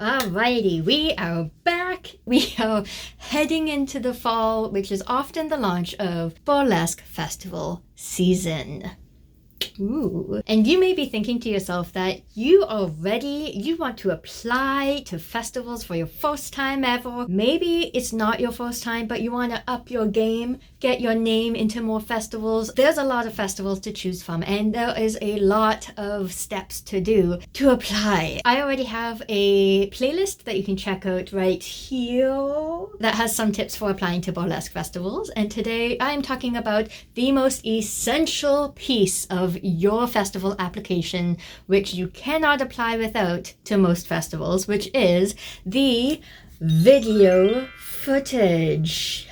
Alrighty, we are back. We are heading into the fall, which is often the launch of Burlesque Festival season. Ooh. And you may be thinking to yourself that you are ready, you want to apply to festivals for your first time ever. Maybe it's not your first time, but you want to up your game, get your name into more festivals. There's a lot of festivals to choose from, and there is a lot of steps to do to apply. I already have a playlist that you can check out right here that has some tips for applying to burlesque festivals. And today I'm talking about the most essential piece of your festival application, which you cannot apply without to most festivals, which is the video footage.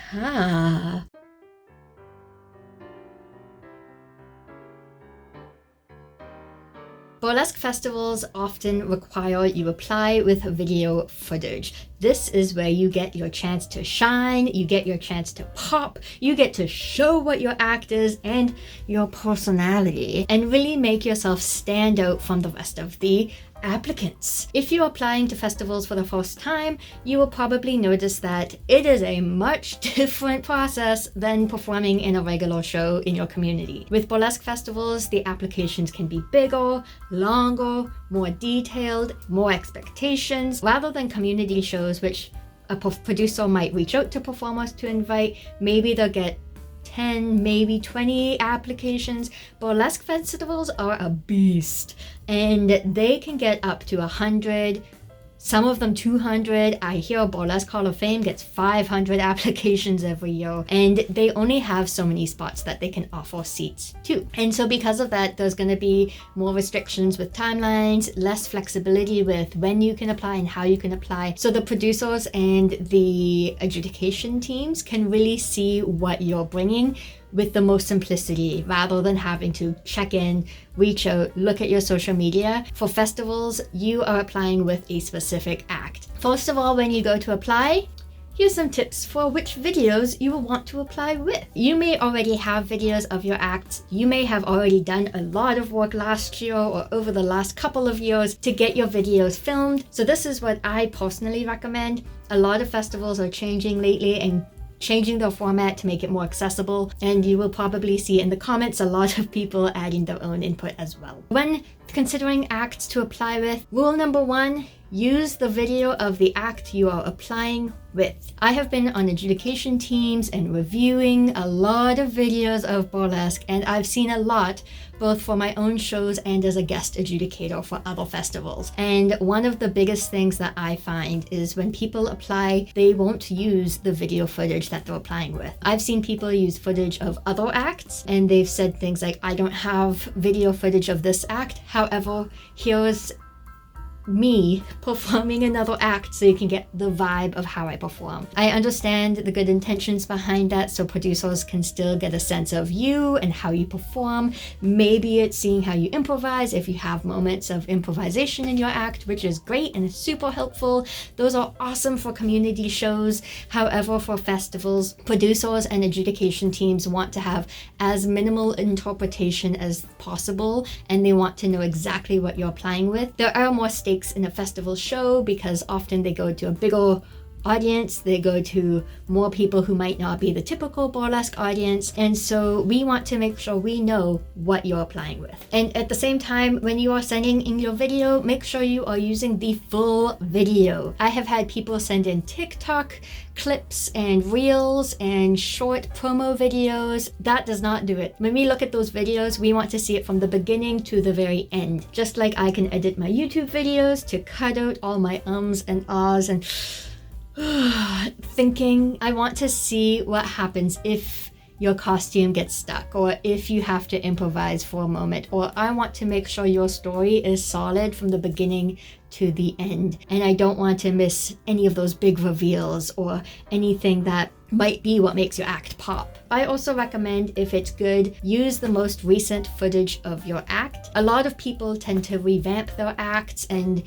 Burlesque festivals often require you apply with video footage. This is where you get your chance to shine, you get your chance to pop, you get to show what your act is and your personality, and really make yourself stand out from the rest of the applicants. If you're applying to festivals for the first time, you will probably notice that it is a much different process than performing in a regular show in your community. With burlesque festivals, the applications can be bigger, longer, more detailed, more expectations, rather than community shows which a producer might reach out to performers to invite. Maybe they'll get 10, maybe 20 applications. Burlesque festivals are a beast, and they can get up to 100, some of them 200. I hear Burlesque Hall of Fame gets 500 applications every year, and they only have so many spots that they can offer seats to. And so because of that, there's going to be more restrictions with timelines, less flexibility with when you can apply and how you can apply. So the producers and the adjudication teams can really see what you're bringing with the most simplicity, rather than having to check in, reach out, look at your social media. For festivals, you are applying with a specific act. First of all, when you go to apply, here's some tips for which videos you will want to apply with. You may already have videos of your acts. You may have already done a lot of work last year or over the last couple of years to get your videos filmed. So this is what I personally recommend. A lot of festivals are changing lately and changing their format to make it more accessible, and you will probably see in the comments a lot of people adding their own input as well. When considering acts to apply with, rule number 1, use the video of the act you are applying with. I have been on adjudication teams and reviewing a lot of videos of burlesque, and I've seen a lot both for my own shows and as a guest adjudicator for other festivals. And one of the biggest things that I find is when people apply, they won't use the video footage that they're applying with. I've seen people use footage of other acts, and they've said things like, I don't have video footage of this act, however, here's me performing another act so you can get the vibe of how I perform. I understand the good intentions behind that, so producers can still get a sense of you and how you perform. Maybe it's seeing how you improvise, if you have moments of improvisation in your act, which is great and it's super helpful. Those are awesome for community shows. However, for festivals, producers and adjudication teams want to have as minimal interpretation as possible, and they want to know exactly what you're applying with. There are more stakes in a festival show because often they go to a bigger audience, they go to more people who might not be the typical burlesque audience, and so we want to make sure we know what you're applying with. And at the same time, when you are sending in your video, make sure you are using the full video. I have had people send in TikTok clips and reels and short promo videos. That does not do it. When we look at those videos, we want to see it from the beginning to the very end. Just like I can edit my YouTube videos to cut out all my ums and ahs and thinking, I want to see what happens if your costume gets stuck, or if you have to improvise for a moment, or I want to make sure your story is solid from the beginning to the end, and I don't want to miss any of those big reveals or anything that might be what makes your act pop. I also recommend, if it's good, use the most recent footage of your act. A lot of people tend to revamp their acts and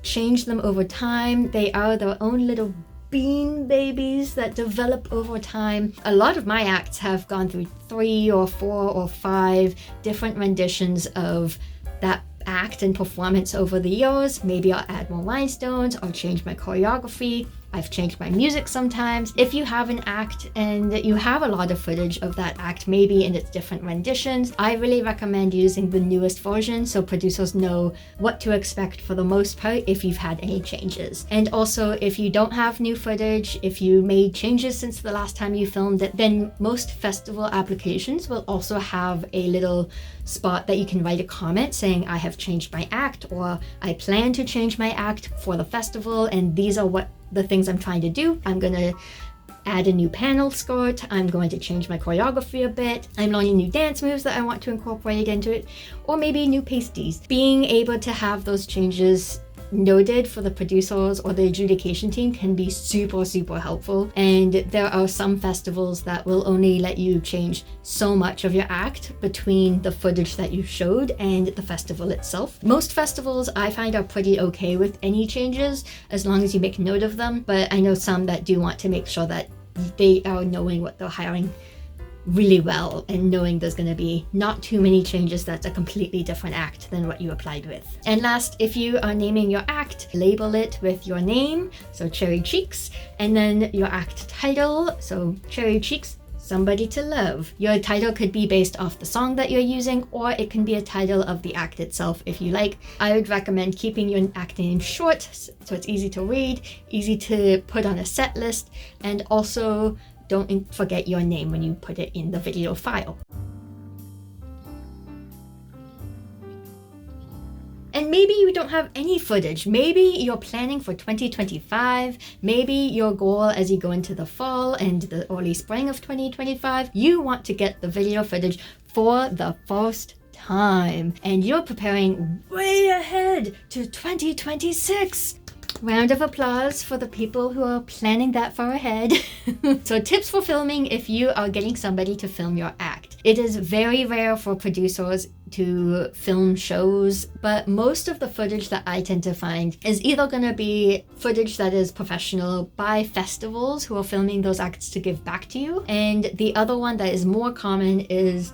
change them over time. They are their own little bean babies that develop over time. A lot of my acts have gone through 3 or 4 or 5 different renditions of that act and performance over the years. Maybe I'll add more rhinestones, I'll change my choreography. I've changed my music sometimes. If you have an act and you have a lot of footage of that act, maybe in its different renditions, I really recommend using the newest version so producers know what to expect for the most part if you've had any changes. And also, if you don't have new footage, if you made changes since the last time you filmed it, then most festival applications will also have a little spot that you can write a comment saying, I have changed my act, or I plan to change my act for the festival, and these are what the things I'm trying to do. I'm gonna add a new panel skirt, I'm going to change my choreography a bit, I'm learning new dance moves that I want to incorporate into it, or maybe new pasties. Being able to have those changes noted for the producers or the adjudication team can be super helpful, and there are some festivals that will only let you change so much of your act between the footage that you showed and the festival itself. Most festivals I find are pretty okay with any changes as long as you make note of them, but I know some that do want to make sure that they are knowing what they're hiring really well and knowing there's going to be not too many changes that's a completely different act than what you applied with. And last, if you are naming your act, label it with your name, so Cherry Cheeks, and then your act title, so Cherry Cheeks, Somebody to Love. Your title could be based off the song that you're using, or it can be a title of the act itself if you like. I would recommend keeping your act name short so it's easy to read, easy to put on a set list, and also don't forget your name when you put it in the video file. And maybe you don't have any footage. Maybe you're planning for 2025. Maybe your goal as you go into the fall and the early spring of 2025, you want to get the video footage for the first time. And you're preparing way ahead to 2026. Round of applause for the people who are planning that far ahead. So tips for filming if you are getting somebody to film your act. It is very rare for producers to film shows, but most of the footage that I tend to find is either going to be footage that is professional by festivals who are filming those acts to give back to you, and the other one that is more common is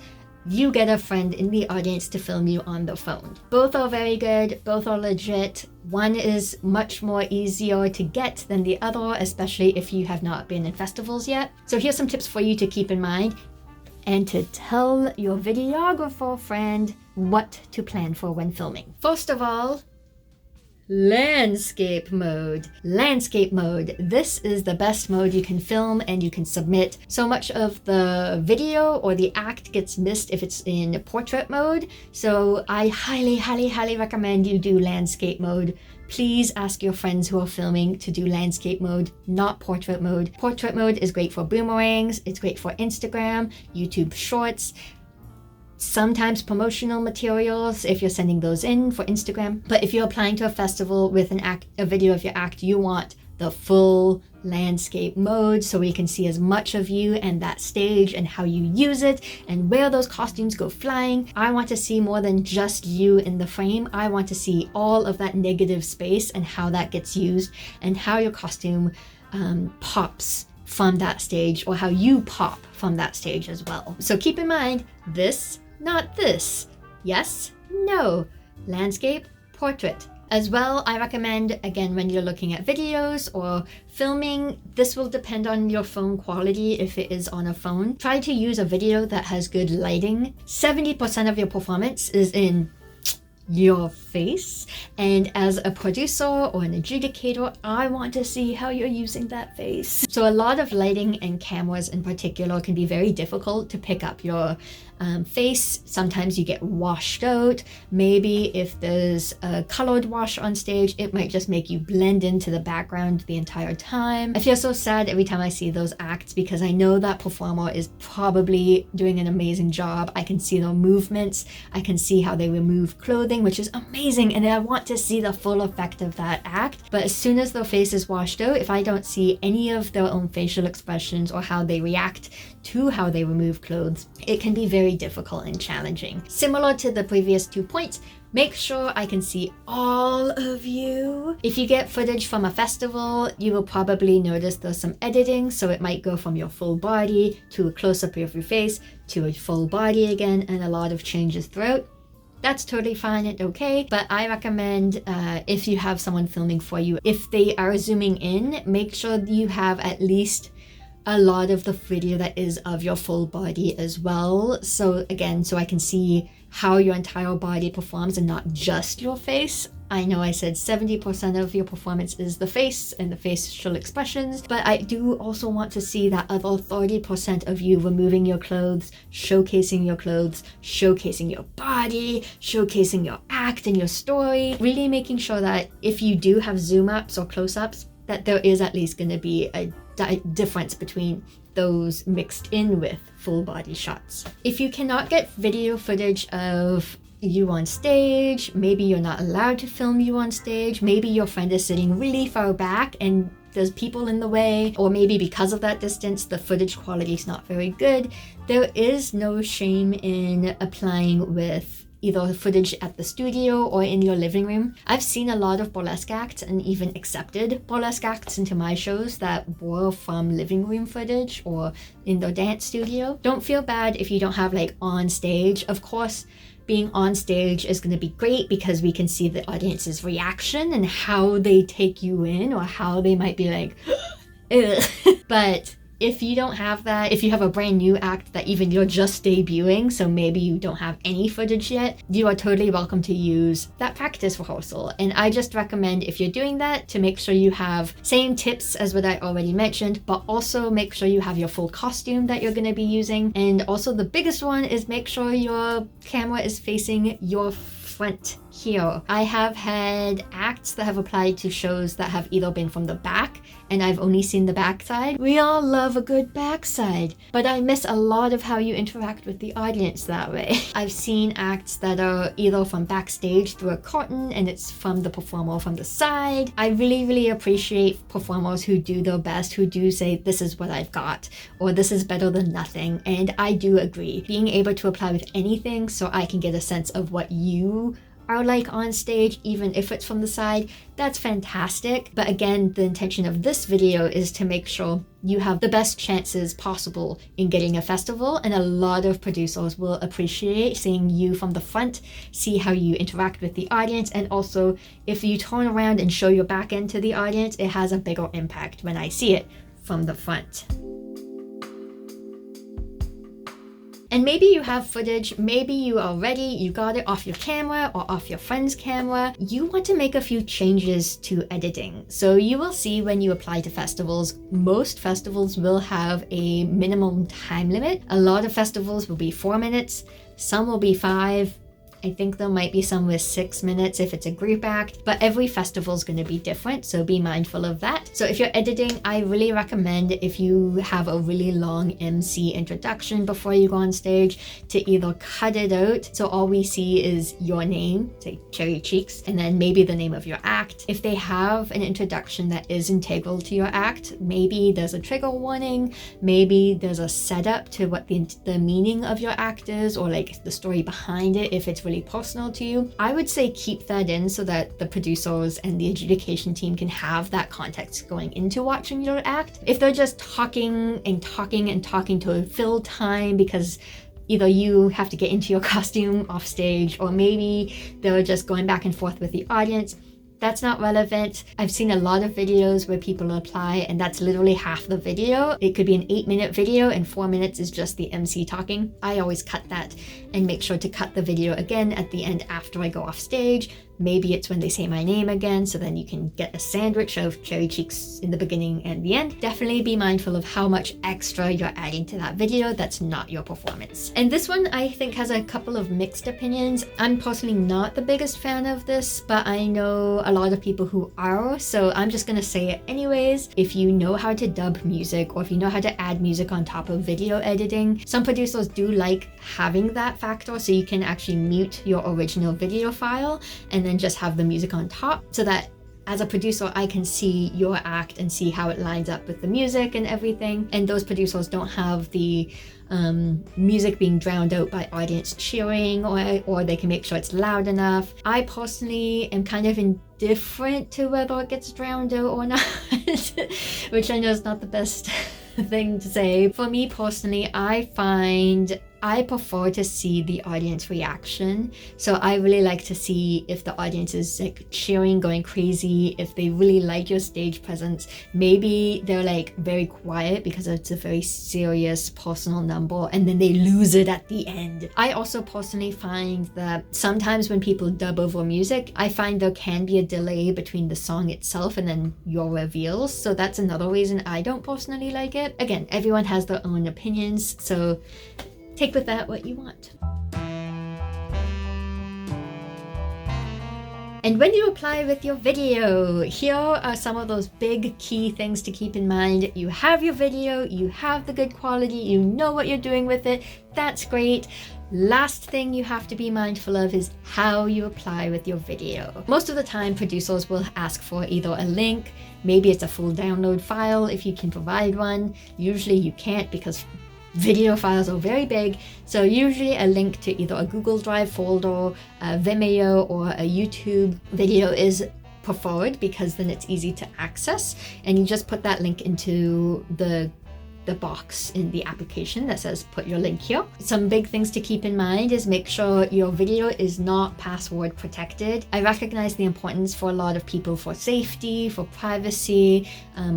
you get a friend in the audience to film you on the phone. Both are very good, both are legit. One is much more easier to get than the other, especially if you have not been in festivals yet. So here's some tips for you to keep in mind and to tell your videographer friend what to plan for when filming. First of all, landscape mode. Landscape mode. This is the best mode you can film and you can submit. So much of the video or the act gets missed if it's in portrait mode. So I highly recommend you do landscape mode. Please ask your friends who are filming to do landscape mode, not portrait mode. Portrait mode is great for boomerangs. It's great for Instagram, YouTube Shorts, sometimes promotional materials if you're sending those in for Instagram. But if you're applying to a festival with a video of your act, you want the full landscape mode so we can see as much of you and that stage and how you use it and where those costumes go flying. I want to see more than just you in the frame. I want to see all of that negative space and how that gets used and how your costume pops from that stage, or how you pop from that stage as well. So keep in mind, this, not this. Yes, no. Landscape, portrait. As well, I recommend, again, when you're looking at videos or filming, this will depend on your phone quality if it is on a phone. Try to use a video that has good lighting. 70% of your performance is in your face, and as a producer or an adjudicator, I want to see how you're using that face. So a lot of lighting and cameras in particular can be very difficult to pick up your face. Sometimes you get washed out. Maybe if there's a colored wash on stage, it might just make you blend into the background the entire time. I feel so sad every time I see those acts because I know that performer is probably doing an amazing job. I can see their movements. I can see how they remove clothing, which is amazing, and I want to see the full effect of that act. But as soon as their face is washed out, if I don't see any of their own facial expressions or how they react to how they remove clothes, it can be very difficult and challenging. Similar to the previous 2 points, make sure I can see all of you. If you get footage from a festival, you will probably notice there's some editing, so it might go from your full body to a close-up of your face to a full body again, and a lot of changes throughout. that's totally fine and okay. But I recommend if you have someone filming for you, if they are zooming in, make sure you have at least a lot of the video that is of your full body as well. So again, so I can see how your entire body performs and not just your face. I know I said 70% of your performance is the face and the facial expressions, but I do also want to see that other 30% of you removing your clothes, showcasing your clothes, showcasing your body, showcasing your act and your story, really making sure that if you do have zoom ups or close-ups, that there is at least going to be a difference between those mixed in with full body shots. If you cannot get video footage of you on stage, maybe you're not allowed to film you on stage, maybe your friend is sitting really far back and there's people in the way, or maybe because of that distance the footage quality is not very good, there is no shame in applying with either footage at the studio or in your living room. I've seen a lot of burlesque acts and even accepted burlesque acts into my shows that were from living room footage or in the dance studio. Don't feel bad if you don't have like on stage. Of course, being on stage is going to be great because we can see the audience's reaction and how they take you in or how they might be like, ugh. But if you don't have that, if you have a brand new act that even you're just debuting, so maybe you don't have any footage yet, you are totally welcome to use that practice rehearsal. And I just recommend, if you're doing that, to make sure you have same tips as what I already mentioned, but also make sure you have your full costume that you're going to be using. And also the biggest one is make sure your camera is facing your front here. I have had acts that have applied to shows that have either been from the back and I've only seen the backside. We all love a good backside, but I miss a lot of how you interact with the audience that way. I've seen acts that are either from backstage through a curtain and it's from the performer from the side. I really appreciate performers who do their best, who do say this is what I've got or this is better than nothing, and I do agree. Being able to apply with anything so I can get a sense of what you are like on stage, even if it's from the side, that's fantastic. But again, the intention of this video is to make sure you have the best chances possible in getting a festival, and a lot of producers will appreciate seeing you from the front, see how you interact with the audience, and also if you turn around and show your back end to the audience, it has a bigger impact when I see it from the front. And maybe you have footage, maybe you are ready, you got it off your camera or off your friend's camera. You want to make a few changes to editing. So you will see when you apply to festivals, most festivals will have a minimum time limit. A lot of festivals will be 4 minutes, some will be 5. I think there might be some with 6 minutes if it's a group act, but every festival is going to be different, so be mindful of that. So if you're editing, I really recommend, if you have a really long MC introduction before you go on stage, to either cut it out so all we see is your name, say Cherry Cheeks, and then maybe the name of your act. If they have an introduction that is integral to your act, maybe there's a trigger warning, maybe there's a setup to what the meaning of your act is, or like the story behind it if it's really personal to you. I would say keep that in so that the producers and the adjudication team can have that context going into watching your act. If they're just talking to fill time because either you have to get into your costume off stage, or maybe they're just going back and forth with the audience, that's not relevant. I've seen a lot of videos where people apply and that's literally half the video. It could be an 8-minute video and 4 minutes is just the MC talking. I always cut that and make sure to cut the video again at the end after I go off stage. Maybe it's when they say my name again, so then you can get a sandwich of Cherry Cheeks in the beginning and the end. Definitely be mindful of how much extra you're adding to that video that's not your performance. And this one I think has a couple of mixed opinions. I'm personally not the biggest fan of this, but I know a lot of people who are, so I'm just gonna say it anyways. If you know how to dub music, or if you know how to add music on top of video editing, some producers do like having that factor, so you can actually mute your original video file and then just have the music on top, so that as a producer I can see your act and see how it lines up with the music and everything, and those producers don't have the music being drowned out by audience cheering, or they can make sure it's loud enough. I personally am kind of indifferent to whether it gets drowned out or not which I know is not the best thing to say. For me personally, I find I prefer to see the audience reaction. So I really like to see if the audience is like cheering, going crazy, if they really like your stage presence. Maybe they're like very quiet because it's a very serious personal number and then they lose it at the end. I also personally find that sometimes when people dub over music, I find there can be a delay between the song itself and then your reveals. So that's another reason I don't personally like it. Again, everyone has their own opinions, so take with that what you want. And when you apply with your video, here are some of those big key things to keep in mind. You have your video, you have the good quality, you know what you're doing with it. That's great. Last thing you have to be mindful of is how you apply with your video. Most of the time, producers will ask for either a link, maybe it's a full download file if you can provide one. Usually you can't because video files are very big, so usually a link to either a Google Drive folder, a Vimeo, or a YouTube video is preferred because then it's easy to access, and you just put that link into the box in the application that says put your link here. Some big things to keep in mind is make sure your video is not password protected. I recognize the importance for a lot of people for safety, for privacy,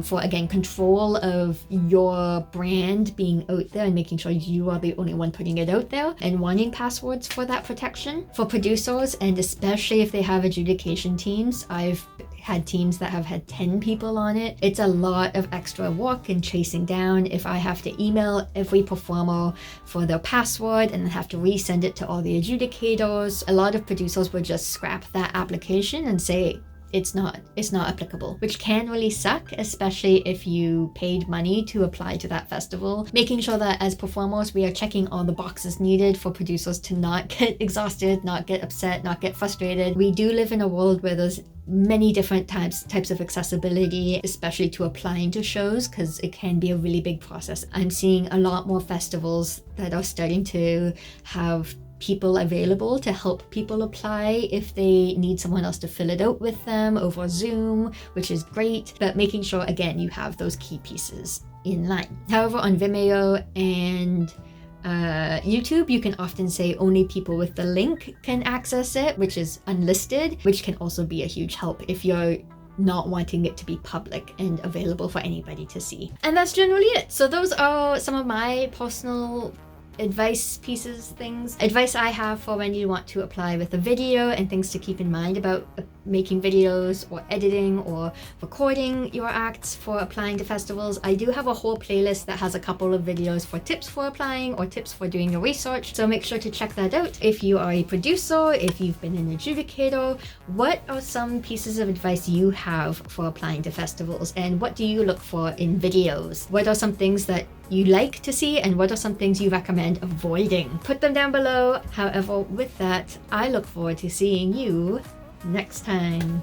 for again control of your brand being out there and making sure you are the only one putting it out there and wanting passwords for that protection. For producers, and especially if they have adjudication teams, I've had teams that have had 10 people on it. It's a lot of extra work and chasing down. If I have to email every performer for their password and then have to resend it to all the adjudicators, a lot of producers would just scrap that application and say, it's not applicable, which can really suck, especially if you paid money to apply to that festival. Making sure that as performers, we are checking all the boxes needed for producers to not get exhausted, not get upset, not get frustrated. We do live in a world where there's many different types of accessibility, especially to applying to shows, because it can be a really big process. I'm seeing a lot more festivals that are starting to have people available to help people apply if they need someone else to fill it out with them over Zoom, which is great, but making sure again you have those key pieces in line. However, on Vimeo and YouTube, you can often say only people with the link can access it, which is unlisted, which can also be a huge help if you're not wanting it to be public and available for anybody to see. And that's generally it. So those are some of my personal advice advice I have for when you want to apply with a video, and things to keep in mind about making videos or editing or recording your acts for applying to festivals. I do have a whole playlist that has a couple of videos for tips for applying or tips for doing your research, so make sure to check that out. If you are a producer, if you've been an adjudicator, what are some pieces of advice you have for applying to festivals, and what do you look for in videos? What are some things that you like to see, and what are some things you recommend avoiding? Put them down below. However, with that, I look forward to seeing you next time.